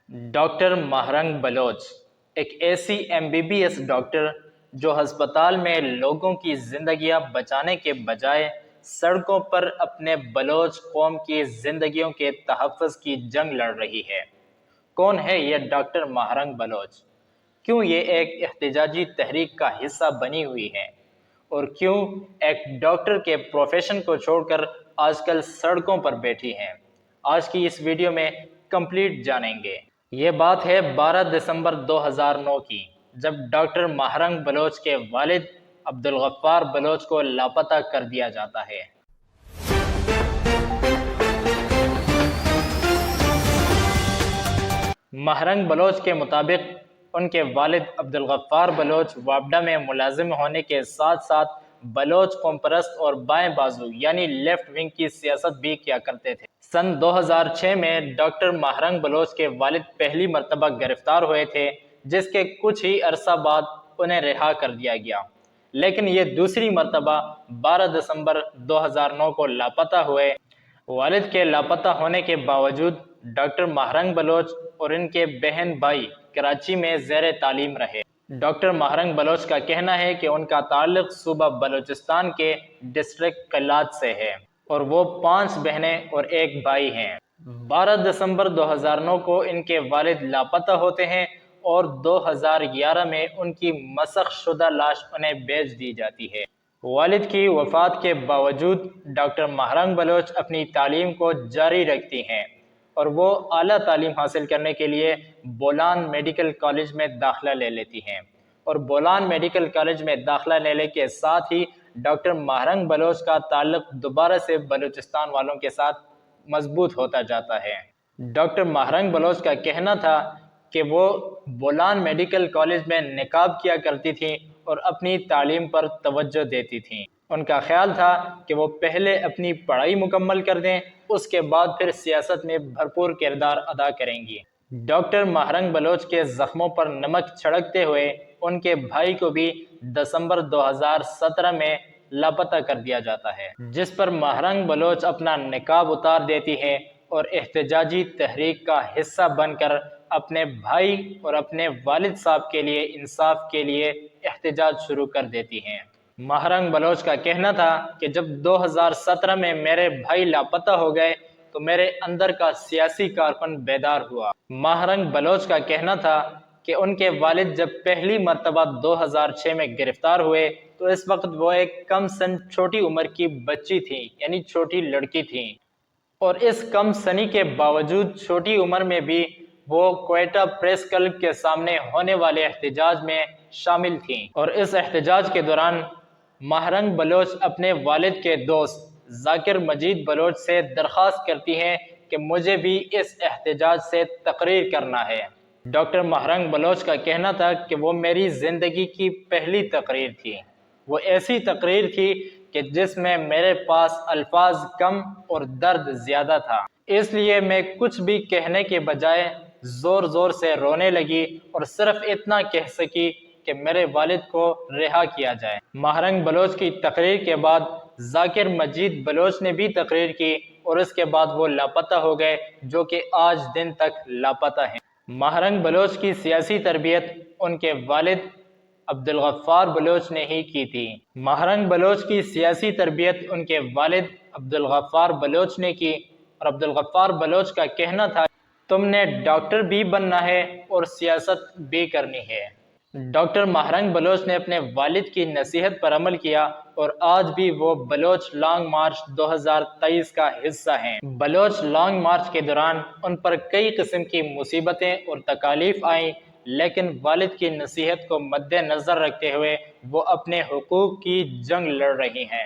Doctor ماہرنگ Baloch ایک ایسی MBBS doctor جو ہسپتال میں لوگوں کی زندگیاں بچانے کے بجائے سڑکوں پر اپنے بلوچ قوم کی زندگیوں کے تحفظ کی جنگ لڑ رہی ہے۔ کون ہے یہ ڈاکٹر ماہرنگ بلوچ؟ کیوں یہ ایک احتجاجی تحریک کا حصہ بنی ہوئی ہے؟ اور کیوں ایک ڈاکٹر کے پروفیشن کو چھوڑ کر آج کل سڑکوں پر بیٹھی ہیں؟ آج کی اس ویڈیو میں کمپلیٹ جانیں گے۔ یہ بات ہے 12 دسمبر 2009 کی، جب ڈاکٹر ماہرنگ بلوچ کے والد عبدالغفار بلوچ کو لاپتہ کر دیا جاتا ہے۔ ماہرنگ بلوچ کے مطابق ان کے والد عبدالغفار بلوچ وابڈا میں ملازم ہونے کے ساتھ ساتھ بلوچ قوم پرست اور بائیں بازو یعنی لیفٹ ونگ کی سیاست بھی کیا کرتے تھے۔ سن 2006 میں ڈاکٹر ماہرنگ بلوچ کے والد پہلی مرتبہ گرفتار ہوئے تھے، جس کے کچھ ہی عرصہ بعد انہیں رہا کر دیا گیا، لیکن یہ دوسری مرتبہ 12 دسمبر 2009 کو لاپتہ ہوئے۔ والد کے لاپتہ ہونے کے باوجود ڈاکٹر ماہرنگ بلوچ اور ان کے بہن بھائی کراچی میں زیر تعلیم رہے۔ ڈاکٹر ماہرنگ بلوچ کا کہنا ہے کہ ان کا تعلق صوبہ بلوچستان کے ڈسٹرکٹ کلات سے ہے اور وہ 5 بہنیں اور 1 بھائی ہیں۔ 12 دسمبر 2009 کو ان کے والد لاپتہ ہوتے ہیں اور 2011 میں ان کی مسخ شدہ لاش انہیں بیچ دی جاتی ہے۔ والد کی وفات کے باوجود ڈاکٹر ماہرنگ بلوچ اپنی تعلیم کو جاری رکھتی ہیں اور وہ اعلیٰ تعلیم حاصل کرنے کے لیے بولان میڈیکل کالج میں داخلہ لے لیتی ہیں، اور بولان میڈیکل کالج میں داخلہ لینے کے ساتھ ہی ڈاکٹر ماہرنگ بلوچ کا تعلق دوبارہ سے بلوچستان والوں کے ساتھ مضبوط ہوتا جاتا ہے۔ ڈاکٹر ماہرنگ بلوچ کا کہنا تھا کہ وہ بولان میڈیکل کالج میں نقاب کیا کرتی تھیں اور اپنی تعلیم پر توجہ دیتی تھیں۔ ان کا خیال تھا کہ وہ پہلے اپنی پڑھائی مکمل کر دیں، اس کے بعد پھر سیاست میں بھرپور کردار ادا کریں گی۔ ڈاکٹر ماہرنگ بلوچ کے زخموں پر نمک چھڑکتے ہوئے ان کے بھائی کو بھی دسمبر 2017 میں لاپتہ کر دیا جاتا ہے، جس پر ماہرنگ بلوچ اپنا نقاب اتار دیتی ہے اور احتجاجی تحریک کا حصہ بن کر اپنے بھائی اور اپنے والد صاحب کے لیے انصاف کے لیے احتجاج شروع کر دیتی ہیں۔ ماہرنگ بلوچ کا کہنا تھا کہ جب 2017 میں میرے بھائی لاپتہ ہو گئے تو میرے اندر کا سیاسی کارکن بیدار ہوا۔ ماہرنگ بلوچ کا کہنا تھا کہ ان کے والد جب پہلی مرتبہ 2006 میں گرفتار ہوئے تو اس وقت وہ ایک کم سن چھوٹی عمر کی بچی تھیں، یعنی چھوٹی لڑکی تھیں، اور اس کم سنی کے باوجود چھوٹی عمر میں بھی وہ کوئٹہ پریس کلب کے سامنے ہونے والے احتجاج میں شامل تھیں، اور اس احتجاج کے دوران ماہرنگ بلوچ اپنے والد کے دوست ذاکر مجید بلوچ سے درخواست کرتی ہیں کہ مجھے بھی اس احتجاج سے تقریر کرنا ہے۔ ڈاکٹر ماہرنگ بلوچ کا کہنا تھا کہ وہ میری زندگی کی پہلی تقریر تھی، وہ ایسی تقریر تھی کہ جس میں میرے پاس الفاظ کم اور درد زیادہ تھا، اس لیے میں کچھ بھی کہنے کے بجائے زور زور سے رونے لگی اور صرف اتنا کہہ سکی کہ میرے والد کو رہا کیا جائے۔ ماہرنگ بلوچ کی تقریر کے بعد ذاکر مجید بلوچ نے بھی تقریر کی اور اس کے بعد وہ لاپتہ ہو گئے، جو کہ آج دن تک لاپتہ ہیں۔ ماہرنگ بلوچ کی سیاسی تربیت ان کے والد عبدالغفار بلوچ نے ہی کی تھی۔ ماہرنگ بلوچ کی سیاسی تربیت ان کے والد عبدالغفار بلوچ نے کی، اور عبدالغفار بلوچ کا کہنا تھا تم نے ڈاکٹر بھی بننا ہے اور سیاست بھی کرنی ہے۔ ڈاکٹر ماہرنگ بلوچ نے اپنے والد کی نصیحت پر عمل کیا اور آج بھی وہ بلوچ لانگ مارچ 2023 کا حصہ ہیں۔ بلوچ لانگ مارچ کے دوران ان پر کئی قسم کی مصیبتیں اور تکالیف آئیں، لیکن والد کی نصیحت کو مد نظر رکھتے ہوئے وہ اپنے حقوق کی جنگ لڑ رہی ہیں۔